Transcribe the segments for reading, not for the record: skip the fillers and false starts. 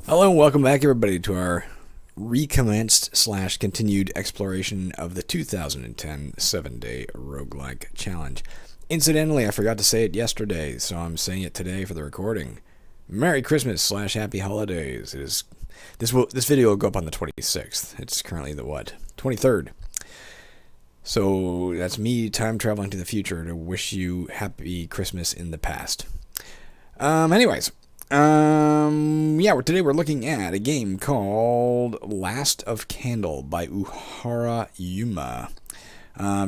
Hello and welcome back, everybody, to our recommenced / continued exploration of the 2010 7-day roguelike challenge. Incidentally, I forgot to say it yesterday, so I'm saying it today for the recording. Merry Christmas / Happy Holidays. This video will go up on the 26th. It's currently the 23rd. So that's me time traveling to the future to wish you happy Christmas in the past. Today we're looking at a game called Last of Candle by Oohara Yuuma.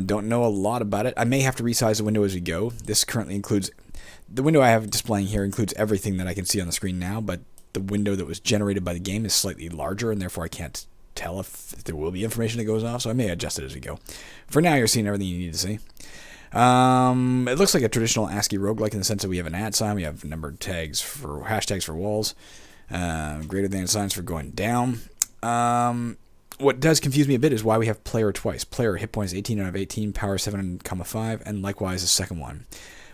Don't know a lot about it. I may have to resize the window as we go. This currently includes, the window I have displaying here includes everything that I can see on the screen now, but the window that was generated by the game is slightly larger, and therefore I can't tell if there will be information that goes off, so I may adjust it as we go. For now, you're seeing everything you need to see. It looks like a traditional ASCII roguelike in the sense that we have an @ sign, we have numbered tags for hashtags for walls, greater than signs for going down. What does confuse me a bit is why we have player twice. Player hit points 18 out of 18, power 7,5, and likewise the second one.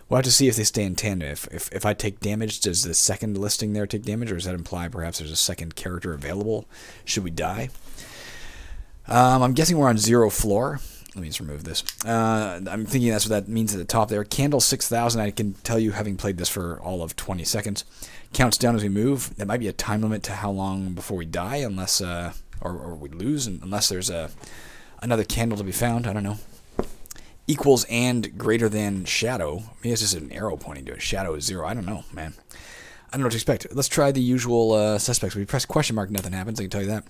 We'll have to see if they stay in tandem. If I take damage, does the second listing there take damage, or does that imply perhaps there's a second character available should we die? I'm guessing we're on 0 floor. Let me just remove this. I'm thinking that's what that means at the top there. Candle 6000, I can tell you, having played this for all of 20 seconds. Counts down as we move. There might be a time limit to how long before we die, unless, or we lose, unless there's another candle to be found. I don't know. Equals and greater than shadow. Maybe it's just an arrow pointing to it. Shadow is 0. I don't know, man. I don't know what to expect. Let's try the usual suspects. We press question mark, nothing happens. I can tell you that.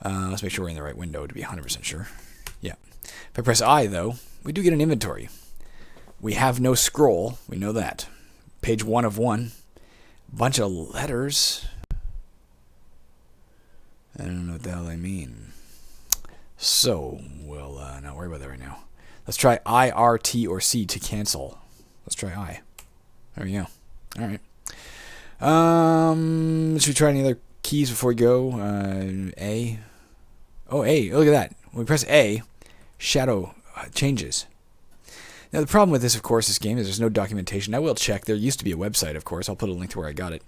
Let's make sure we're in the right window to be 100% sure. Yeah. If I press I, though, we do get an inventory. We have no scroll. We know that. Page 1 of 1. Bunch of letters. I don't know what the hell they mean. So, we'll not worry about that right now. Let's try I, R, T, or C to cancel. Let's try I. There we go. All right. Should we try any other keys before we go? A. Oh, A. Look at that. When we press A, shadow changes. Now, the problem with this, of course, this game is there's no documentation. I will check. There used to be a website, of course. I'll put a link to where I got it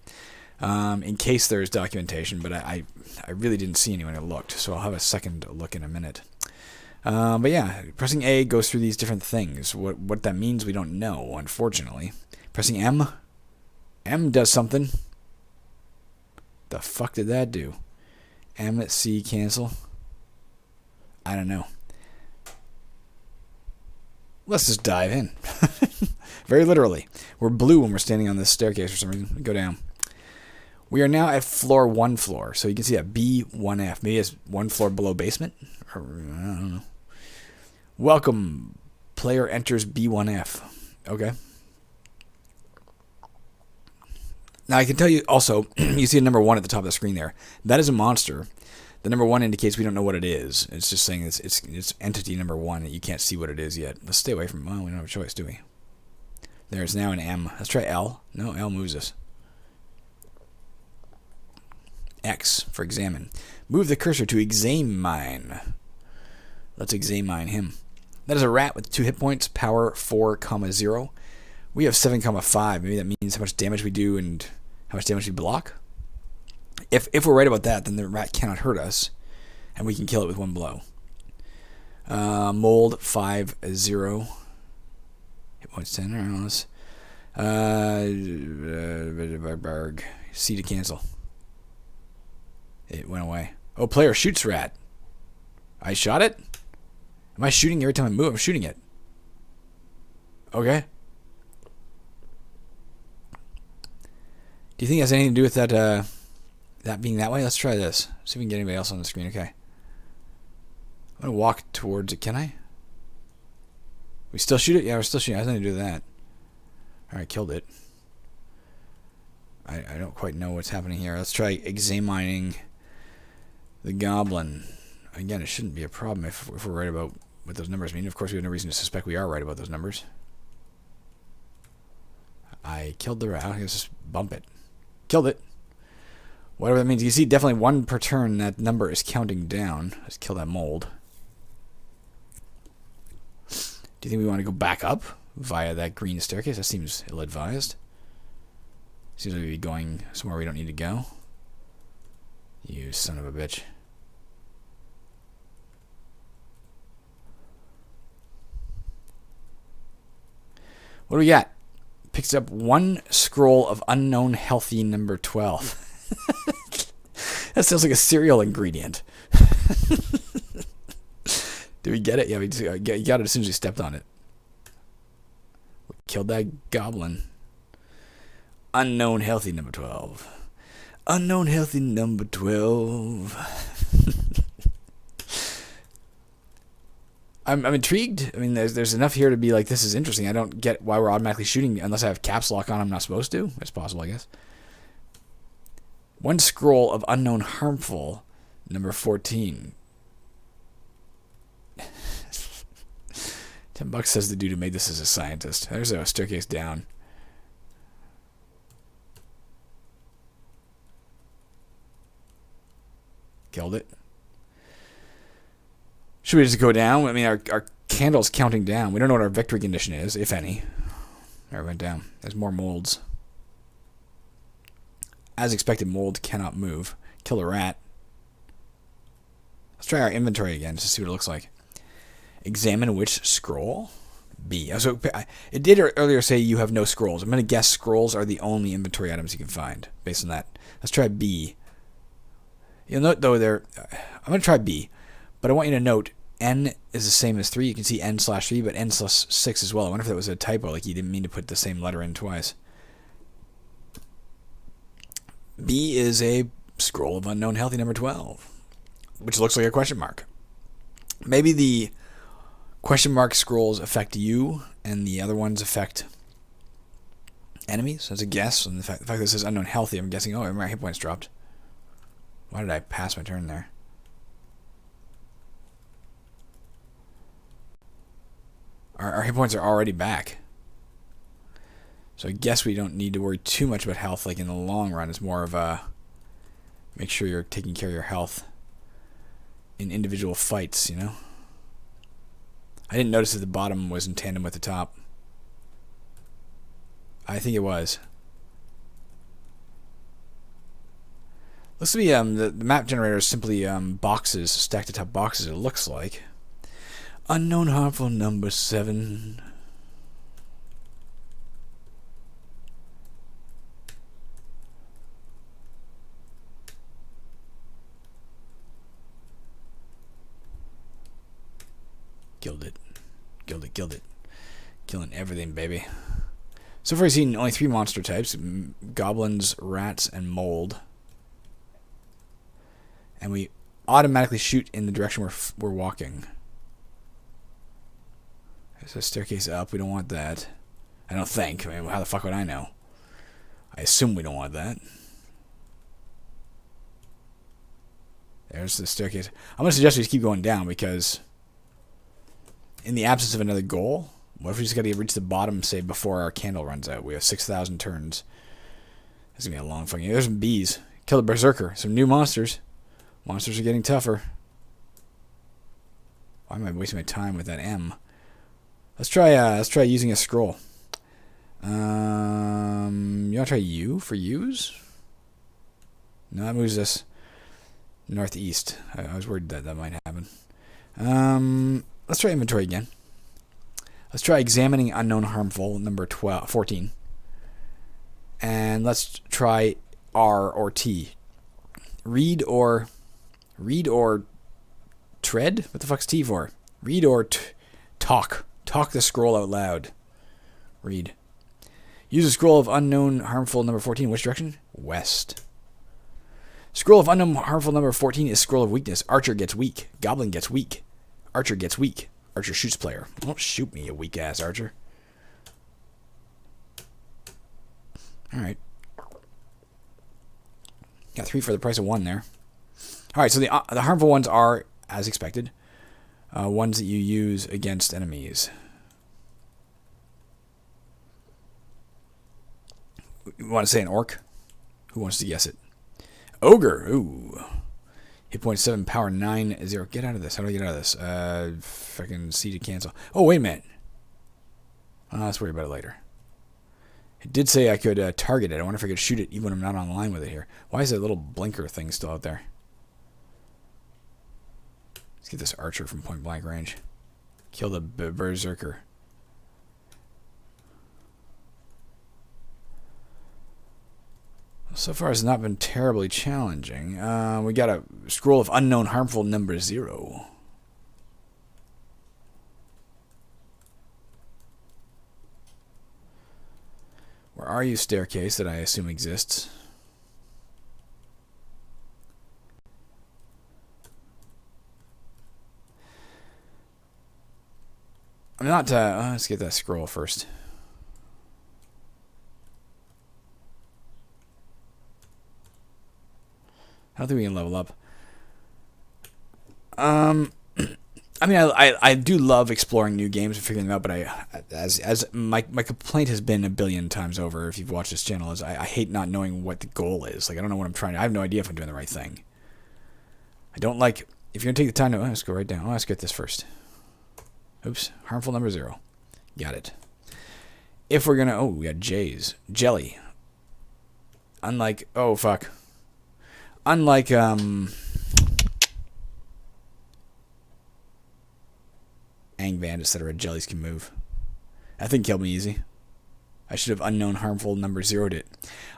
in case there's documentation, but I really didn't see anyone who looked, so I'll have a second look in a minute. But yeah, pressing A goes through these different things. What that means, we don't know, unfortunately. Pressing M. M does something. The fuck did that do? M, C, cancel. I don't know. Let's just dive in. Very literally. We're blue when we're standing on this staircase for some reason. Go down. We are now at floor 1 floor. So you can see that B1F. Maybe it's 1 floor below basement? Or, I don't know. Welcome. Player enters B1F. Okay. Now I can tell you also, you see a number 1 at the top of the screen there. That is a monster. The number 1 indicates we don't know what it is. It's just saying it's entity number 1 that you can't see what it is yet. Let's stay away from it. Well, we don't have a choice, do we? There's now an M. Let's try L. No, L moves us. X for examine. Move the cursor to examine. Let's examine him. That is a rat with 2 hit points, power 4, 0. We have 7, 5. Maybe that means how much damage we do and how much damage we block. If we're right about that, then the rat cannot hurt us, and we can kill it with 1 blow. Mold 5, 0. Hit points 10. C to cancel. It went away. Oh, player shoots rat. I shot it? Am I shooting every time I move? I'm shooting it. Okay. Do you think it has anything to do with that being that way? Let's try this. See if we can get anybody else on the screen. Okay. I'm going to walk towards it. Can I? We still shoot it? Yeah, we're still shooting. It has nothing to do with that. Alright, killed it. I don't quite know what's happening here. Let's try examining the goblin. Again, it shouldn't be a problem if we're right about what those numbers mean. Of course, we have no reason to suspect we are right about those numbers. I killed the rat. Let's just bump it. Killed it. Whatever that means. You see definitely 1 per turn that number is counting down. Let's kill that mold. Do you think we want to go back up via that green staircase? That seems ill-advised. Seems like we'd be going somewhere we don't need to go. You son of a bitch. What do we got? Picks up 1 scroll of unknown healthy number 12. That sounds like a cereal ingredient. Did we get it? Yeah, we got it as soon as we stepped on it. We killed that goblin. Unknown healthy number 12. Unknown healthy number 12. I'm intrigued. I mean, there's enough here to be like, this is interesting. I don't get why we're automatically shooting unless I have caps lock on. I'm not supposed to. It's possible, I guess. 1 scroll of unknown harmful number 14. $10 says the dude who made this is a scientist. There's a staircase down. Killed it. Should we just go down? I mean, our candle's counting down. We don't know what our victory condition is, if any. There, it went down. There's more molds. As expected, mold cannot move. Kill a rat. Let's try our inventory again just to see what it looks like. Examine which scroll? B. So it did earlier say you have no scrolls. I'm going to guess scrolls are the only inventory items you can find based on that. Let's try B. You'll note, though, I'm going to try B. But I want you to note, N is the same as 3. You can see N/3, but N/6 as well. I wonder if that was a typo, like you didn't mean to put the same letter in twice. B is a scroll of unknown healthy number 12, which looks like a question mark. Maybe the question mark scrolls affect you, and the other ones affect enemies. That's a guess. And the fact that this is unknown healthy, I'm guessing, oh, my hit points dropped. Why did I pass my turn there? Our hit points are already back. So I guess we don't need to worry too much about health. Like in the long run, it's more of a make sure you're taking care of your health in individual fights, you know? I didn't notice that the bottom was in tandem with the top. I think it was. Looks to be the map generator is simply boxes stacked atop boxes, it looks like. Unknown harmful number 7. Killed it. Killed it. Killing everything, baby. So far I've seen only 3 monster types. Goblins, rats, and mold. And we automatically shoot in the direction we're walking. There's a staircase up. We don't want that. I don't think. I mean, how the fuck would I know? I assume we don't want that. There's the staircase. I'm going to suggest we just keep going down because in the absence of another goal, what if we just got to reach the bottom, say, before our candle runs out? We have 6,000 turns. This is going to be a long fucking... There's some bees. Kill the berserker. Some new monsters. Monsters are getting tougher. Why am I wasting my time with that M? Let's try using a scroll. You want to try U for U's? No, that moves us northeast. I was worried that might happen. Let's try inventory again. Let's try examining unknown harmful number 14. And let's try R or T. Read or tread? What the fuck's T for? Read or talk. Talk the scroll out loud. Read. Use a scroll of unknown harmful number 14. Which direction? West. Scroll of unknown harmful number 14 is scroll of weakness. Archer gets weak. Goblin gets weak. Archer gets weak. Archer shoots player. Don't shoot me, you weak ass archer. Alright. Got 3 for the price of 1 there. Alright, so the harmful ones are, as expected, ones that you use against enemies. You want to say an orc? Who wants to guess it? Ogre. Ooh. Hit point 7, power 9, 0. Get out of this. How do I get out of this? Fucking C to cancel. Oh, wait a minute. Let's worry about it later. It did say I could target it. I wonder if I could shoot it even when I'm not online with it here. Why is that little blinker thing still out there? Let's get this archer from point blank range. Kill the berserker. So far, it's not been terribly challenging. We got a scroll of unknown harmful number 0. Where are you, staircase, that I assume exists? I'm not, let's get that scroll first. I don't think we can level up. I mean, I do love exploring new games and figuring them out, but as my complaint has been a billion times over, if you've watched this channel, is I hate not knowing what the goal is. Like, I don't know what I'm trying to... I have no idea if I'm doing the right thing. I don't like... If you're going to take the time to... let's go right down. Let's get this first. Oops. Harmful number 0. Got it. If we're going to... Oh, we got J's. Jelly. Unlike... Oh, fuck. Unlike, Ang Bandits that are red jellies can move. That thing killed me easy. I should have unknown harmful number 0'd it.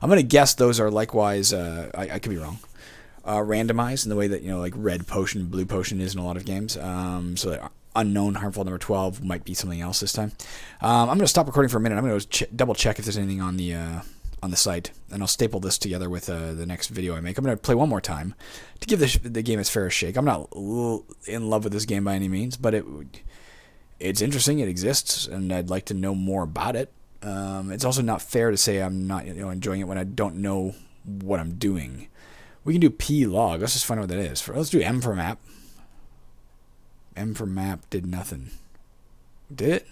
I'm going to guess those are likewise, I could be wrong, randomized in the way that, you know, like red potion, blue potion is in a lot of games. So that unknown harmful number 12 might be something else this time. I'm going to stop recording for a minute. I'm going to double check if there's anything on the site, and I'll staple this together with the next video I make. I'm going to play one more time to give the game its fair shake. I'm not in love with this game by any means, but it's interesting. It exists, and I'd like to know more about it. It's also not fair to say I'm not enjoying it when I don't know what I'm doing. We can do P log. Let's just find out what that is. Let's do M for map. M for map did nothing. Did it?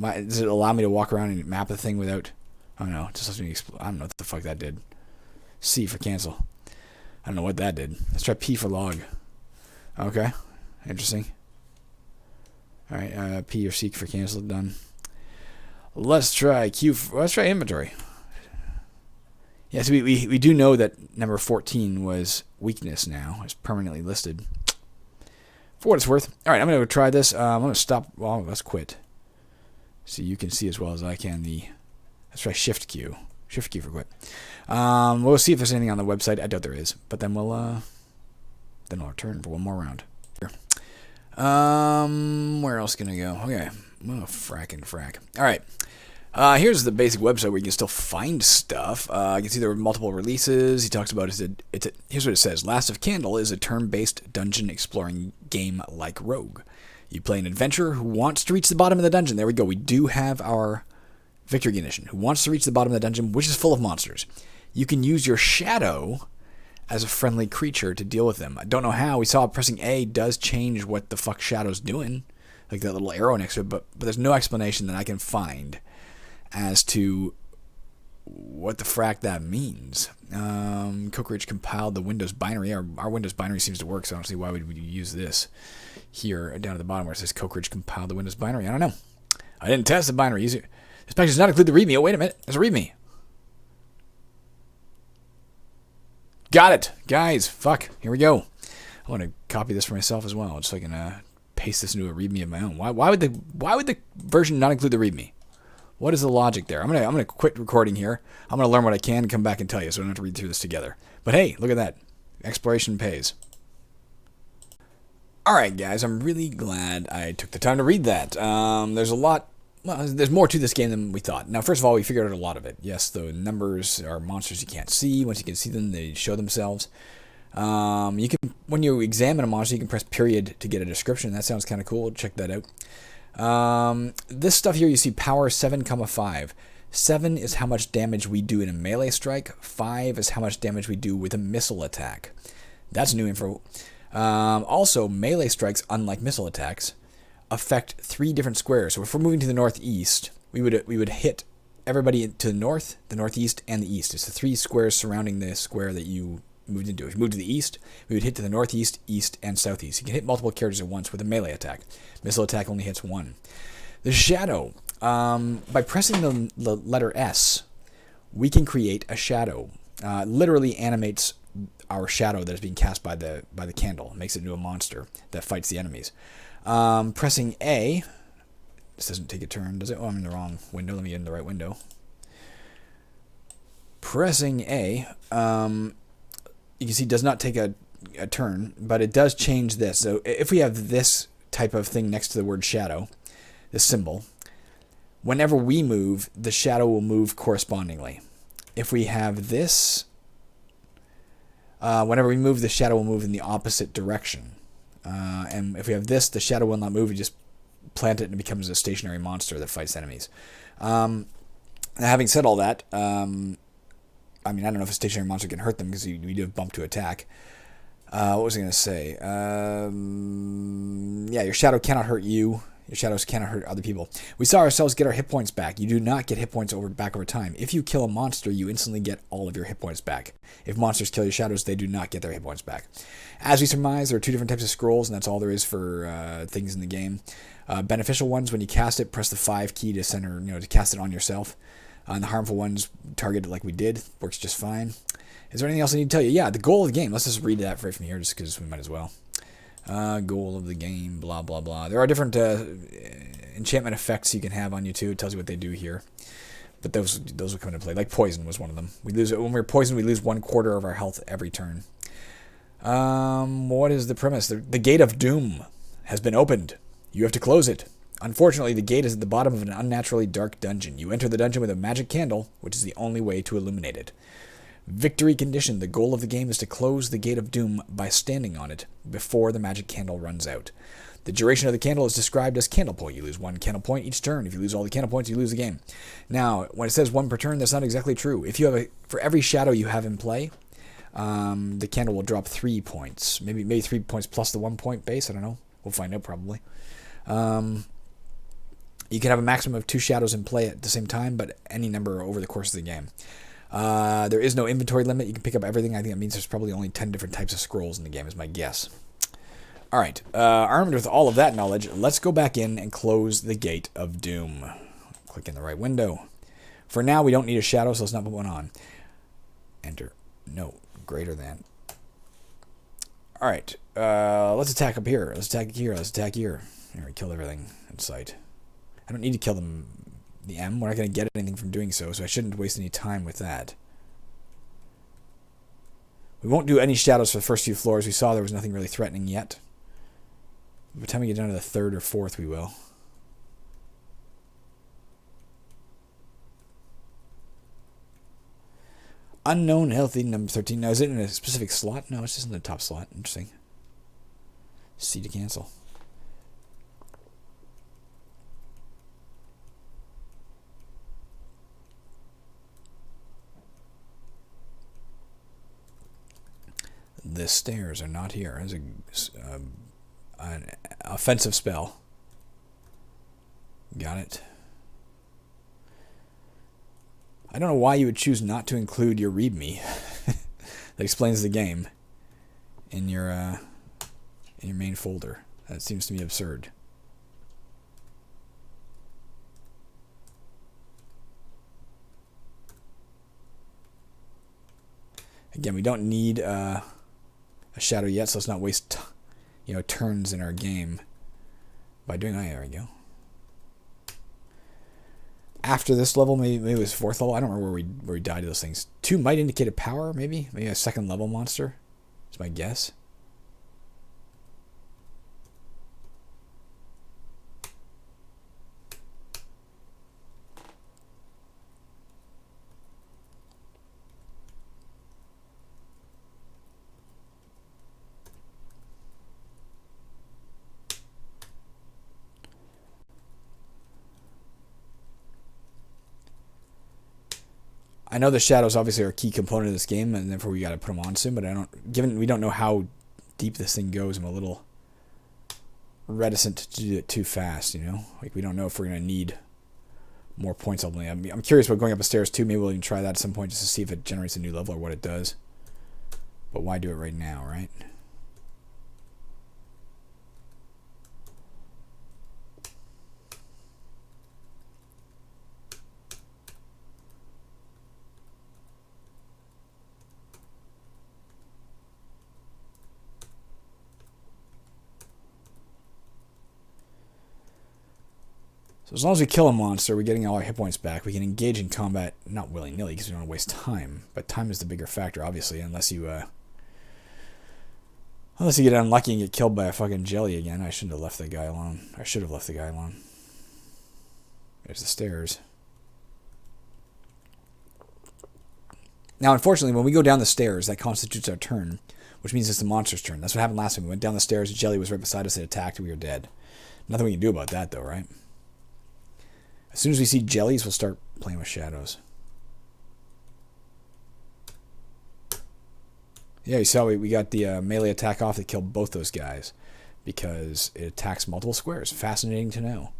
Does it allow me to walk around and map the thing without... Oh no, it just lets me I don't know what the fuck that did. C for cancel. I don't know what that did. Let's try P for log. Okay. Interesting. Alright, P or C for cancel, done. Let's try Q let's try inventory. Yes, we do know that number 14 was weakness now. It's permanently listed. For what it's worth. Alright, I'm going to try this. I'm going to stop. Well, let's quit. So you can see as well as I can the... Let's try Shift Q. Shift Q for quit. We'll see if there's anything on the website. I doubt there is. But then we'll return for one more round. Where else can I go? Okay. Oh, frack. Alright. Here's the basic website where you can still find stuff. You can see there were multiple releases. He talks about here's what it says. Last of Candle is a turn-based dungeon exploring game like Rogue. You play an adventurer who wants to reach the bottom of the dungeon. There we go. We do have our Victory Ignition, who wants to reach the bottom of the dungeon, which is full of monsters. You can use your shadow as a friendly creature to deal with them. I don't know how. We saw pressing A does change what the fuck Shadow's doing, like that little arrow next to it, but there's no explanation that I can find as to what the frack that means. Cockridge compiled the Windows binary. Our Windows binary seems to work, so I don't see why would we use this here down at the bottom where it says Cockridge compiled the Windows binary. I don't know. I didn't test the binary. This package does not include the README. Oh, wait a minute. There's a README. Got it. Guys, fuck. Here we go. I want to copy this for myself as well, just so I can paste this into a README of my own. Why would the version not include the README? What is the logic there? I'm gonna quit recording here. I'm gonna learn what I can and come back and tell you, so I don't have to read through this together. But hey, look at that. Exploration pays. Alright, guys, I'm really glad I took the time to read that. There's a lot... Well, there's more to this game than we thought. Now, first of all, we figured out a lot of it. Yes, the numbers are monsters you can't see. Once you can see them, they show themselves. You can, when you examine a monster, you can press period to get a description. That sounds kind of cool. Check that out. This stuff here, you see power 7,5. 7 is how much damage we do in a melee strike. 5 is how much damage we do with a missile attack. That's new info. Also, melee strikes, unlike missile attacks, affect 3 different squares. So if we're moving to the northeast, we would hit everybody to the north, the northeast, and the east. It's the 3 squares surrounding the square that you moved into. If you moved to the east, we would hit to the northeast, east, and southeast. You can hit multiple characters at once with a melee attack. Missile attack only hits 1. The shadow. By pressing the letter S, we can create a shadow. Literally animates our shadow that is being cast by the candle. It makes it into a monster that fights the enemies. Pressing A. This doesn't take a turn, does it? Oh, I'm in the wrong window. Let me get in the right window. Pressing A, you can see does not take a turn, but it does change this. So if we have this type of thing next to the word shadow, this symbol, whenever we move, the shadow will move correspondingly. If we have this, whenever we move, the shadow will move in the opposite direction. And if we have this, the shadow will not move. You just plant it and it becomes a stationary monster that fights enemies. Now, having said all that, I mean, I don't know if a stationary monster can hurt them because we do have bump to attack. What was I going to say? Yeah, your shadow cannot hurt you. Your shadows cannot hurt other people. We saw ourselves get our hit points back. You do not get hit points back over time. If you kill a monster, you instantly get all of your hit points back. If monsters kill your shadows, they do not get their hit points back. As we surmise, there are two different types of scrolls, and that's all there is for things in the game. Beneficial ones, when you cast it, press the 5 key to center, to cast it on yourself. And the harmful ones, target it like we did. Works just fine. Is there anything else I need to tell you? Yeah, the goal of the game. Let's just read that right from here, just because we might as well. Goal of the game, blah, blah, blah. There are different enchantment effects you can have on you, too. It tells you what they do here. But those will come into play. Like poison was one of them. When we're poisoned, we lose 1/4 of our health every turn. What is the premise? The Gate of Doom has been opened. You have to close it. Unfortunately, the gate is at the bottom of an unnaturally dark dungeon. You enter the dungeon with a magic candle, which is the only way to illuminate it. Victory condition. The goal of the game is to close the Gate of Doom by standing on it before the magic candle runs out. The duration of the candle is described as candle point. You lose 1 candle point each turn. If you lose all the candle points, you lose the game. Now, when it says 1 per turn, that's not exactly true. If you have for every shadow you have in play, the candle will drop 3 points. Maybe 3 points plus the 1 point base. I don't know. We'll find out probably. You can have a maximum of 2 shadows in play at the same time, but any number over the course of the game. There is no inventory limit. You can pick up everything. I think that means there's probably only 10 different types of scrolls in the game, is my guess. All right. Armed with all of that knowledge, let's go back in and close the Gate of Doom. Click in the right window. For now, we don't need a shadow, so let's not put one on. Enter. No. Greater than. All right. Let's attack up here. Let's attack here. Let's attack here. Here, we killed everything in sight. I don't need to kill them. The M. We're not going to get anything from doing so I shouldn't waste any time with that. We won't do any shadows for the first few floors. We saw there was nothing really threatening yet. By the time we get down to the 3rd or 4th, we will. Unknown healthy number 13. Now, is it in a specific slot? No, it's just in the top slot. Interesting. C to cancel. The stairs are not here. There's an offensive spell. Got it. I don't know why you would choose not to include your README that explains the game in your main folder. That seems to me absurd. Again, we don't need a shadow yet, so let's not waste turns in our game by doing. There we go. After this level, maybe it was 4th level. I don't remember where we died to those things. 2 might indicate a power, maybe a 2nd level monster. Is my guess. I know the shadows obviously are a key component of this game, and therefore we got to put them on soon. But given we don't know how deep this thing goes, I'm a little reticent to do it too fast. Like we don't know if we're gonna need more points ultimately. I'm curious about going up the stairs too. Maybe we'll even try that at some point just to see if it generates a new level or what it does. But why do it right now, right? So as long as we kill a monster, we're getting all our hit points back. We can engage in combat, not willy-nilly, because we don't want to waste time. But time is the bigger factor, obviously, unless you get unlucky and get killed by a fucking jelly again. I shouldn't have left that guy alone. I should have left the guy alone. There's the stairs. Now, unfortunately, when we go down the stairs, that constitutes our turn, which means it's the monster's turn. That's what happened last time. We went down the stairs, the jelly was right beside us, it attacked, and we were dead. Nothing we can do about that, though, right? As soon as we see jellies, we'll start playing with shadows. Yeah, you saw we got the melee attack off that killed both those guys because it attacks multiple squares. Fascinating to know.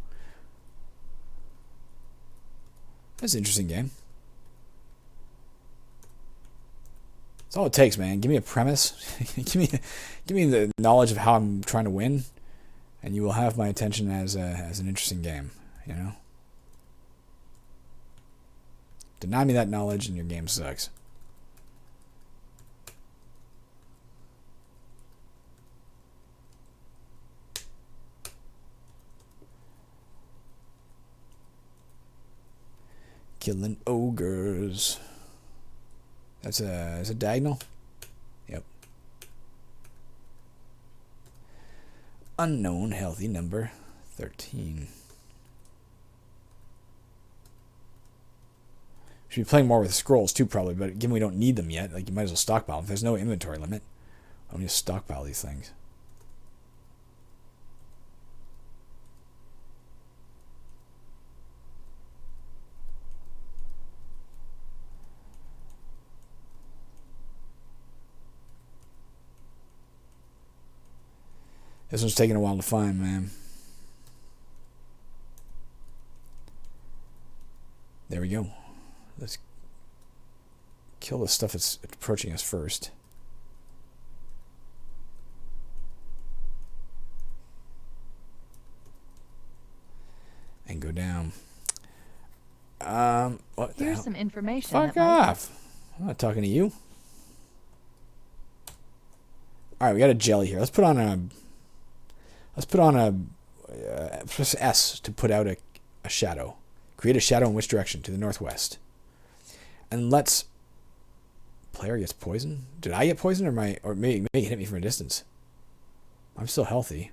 That's an interesting game. That's all it takes, man. Give me a premise. give me the knowledge of how I'm trying to win, and you will have my attention as an interesting game. You know. Deny me that knowledge, and your game sucks. Killing ogres. That's a diagonal? Yep. Unknown healthy number 13. Should be playing more with scrolls too, probably, but given we don't need them yet, like you might as well stockpile them. If there's no inventory limit, I'm going to stockpile these things. This one's taking a while to find, man. There we go. Let's kill the stuff that's approaching us first. And go down. What the hell? Here's some information. Fuck off. I'm not talking to you. Alright, we got a jelly here. Let's put on a... press S to put out a shadow. Create a shadow in which direction? To the northwest. And let's... Player gets poisoned? Did I get poisoned or maybe it hit me from a distance? I'm still healthy.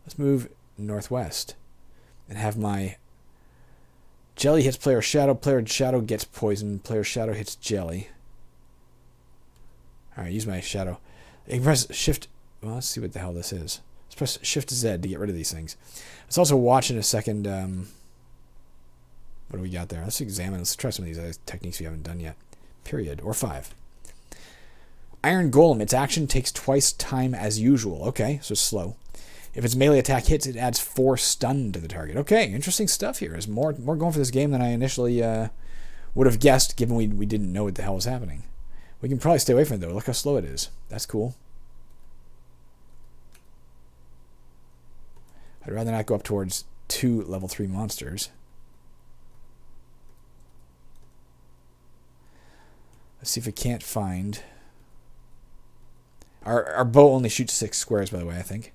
Let's move northwest. And have my... Jelly hits player shadow gets poisoned, player shadow hits jelly. Alright, use my shadow. You can press shift... Well, let's see what the hell this is. Let's press Shift Z to get rid of these things. Let's also watch in a second. What do we got there? Let's examine. Let's try some of these other techniques we haven't done yet. Period. Or 5. Iron Golem. Its action takes twice time as usual. Okay, so slow. If its melee attack hits, it adds 4 stun to the target. Okay, interesting stuff here. There's more going for this game than I initially would have guessed, given we didn't know what the hell was happening. We can probably stay away from it, though. Look how slow it is. That's cool. I'd rather not go up towards 2 level 3 monsters. Let's see if we can't find... Our bow only shoots 6 squares, by the way, I think.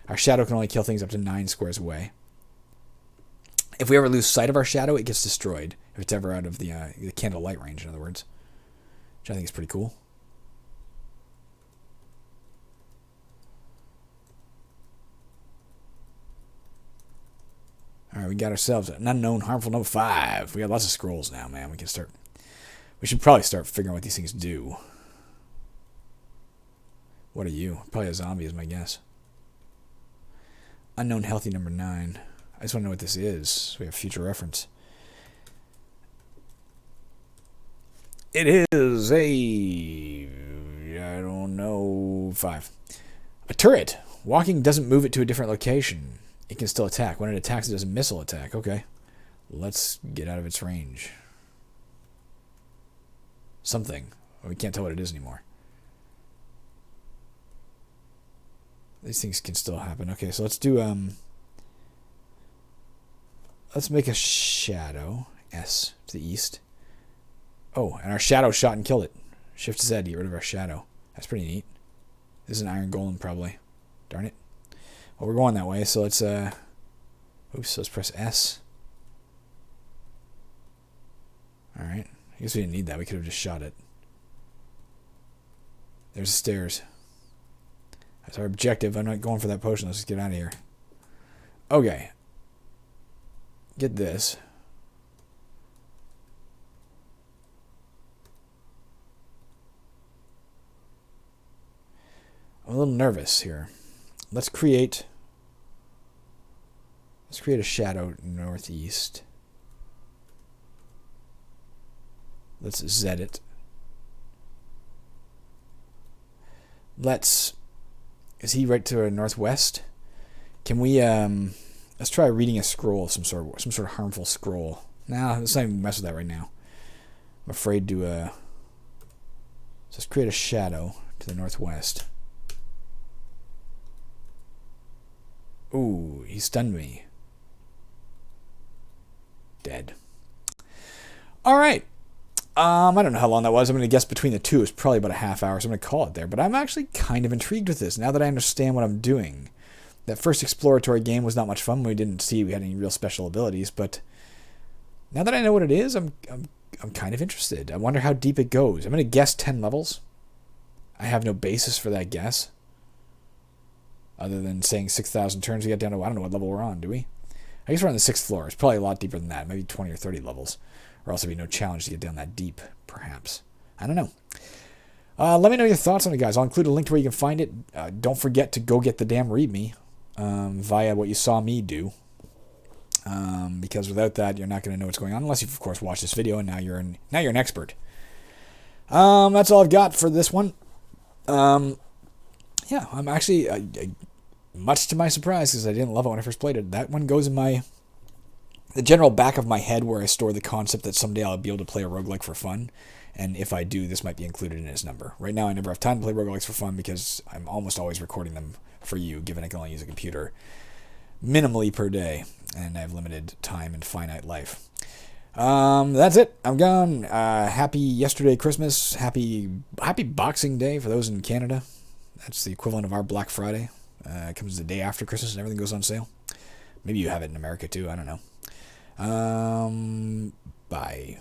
Our shadow can only kill things up to 9 squares away. If we ever lose sight of our shadow, it gets destroyed. If it's ever out of the candle light range, in other words. Which I think is pretty cool. Alright, we got ourselves an unknown harmful number 5. We got lots of scrolls now, man. We should probably start figuring out what these things do. What are you? Probably a zombie is my guess. Unknown healthy number 9. I just want to know what this is, so we have future reference. It is a... I don't know... 5. A turret. Walking doesn't move it to a different location. It can still attack. When it attacks, it does a missile attack. Okay. Let's get out of its range. Something. We can't tell what it is anymore. These things can still happen. Okay, so let's do... Let's make a shadow. S to the east. Oh, and our shadow shot and killed it. Shift Z to get rid of our shadow. That's pretty neat. This is an iron golem, probably. Darn it. Well, we're going that way, so let's Oops, let's press S. Alright. I guess we didn't need that. We could have just shot it. There's the stairs. That's our objective. I'm not going for that potion. Let's just get out of here. Okay. Get this. I'm a little nervous here. Let's create a shadow northeast. Let's Z it. Is he right to our northwest? Can we let's try reading a scroll of some sort of harmful scroll. Nah, let's not even mess with that right now. I'm afraid to let's create a shadow to the northwest. Ooh, he stunned me. Dead. Alright. I don't know how long that was. I'm going to guess between the two. It's probably about a half hour, so I'm going to call it there. But I'm actually kind of intrigued with this, now that I understand what I'm doing. That first exploratory game was not much fun. We didn't see we had any real special abilities, but now that I know what it is, I'm kind of interested. I wonder how deep it goes. I'm going to guess 10 levels. I have no basis for that guess. Other than saying 6,000 turns to get down to, I don't know what level we're on, do we? I guess we're on the 6th floor. It's probably a lot deeper than that. Maybe 20 or 30 levels. Or else it'd be no challenge to get down that deep, perhaps. I don't know. Let me know your thoughts on it, guys. I'll include a link to where you can find it. Don't forget to go get the damn README via what you saw me do. Because without that, you're not going to know what's going on. Unless you've, of course, watched this video and now you're an expert. That's all I've got for this one. Yeah, I'm actually, much to my surprise, because I didn't love it when I first played it, that one goes in the general back of my head where I store the concept that someday I'll be able to play a roguelike for fun, and if I do, this might be included in its number. Right now, I never have time to play roguelikes for fun because I'm almost always recording them for you, given I can only use a computer minimally per day, and I have limited time and finite life. That's it. I'm gone. Happy yesterday Christmas. Happy Boxing Day for those in Canada. That's the equivalent of our Black Friday. It comes the day after Christmas and everything goes on sale. Maybe you have it in America too. I don't know. Bye.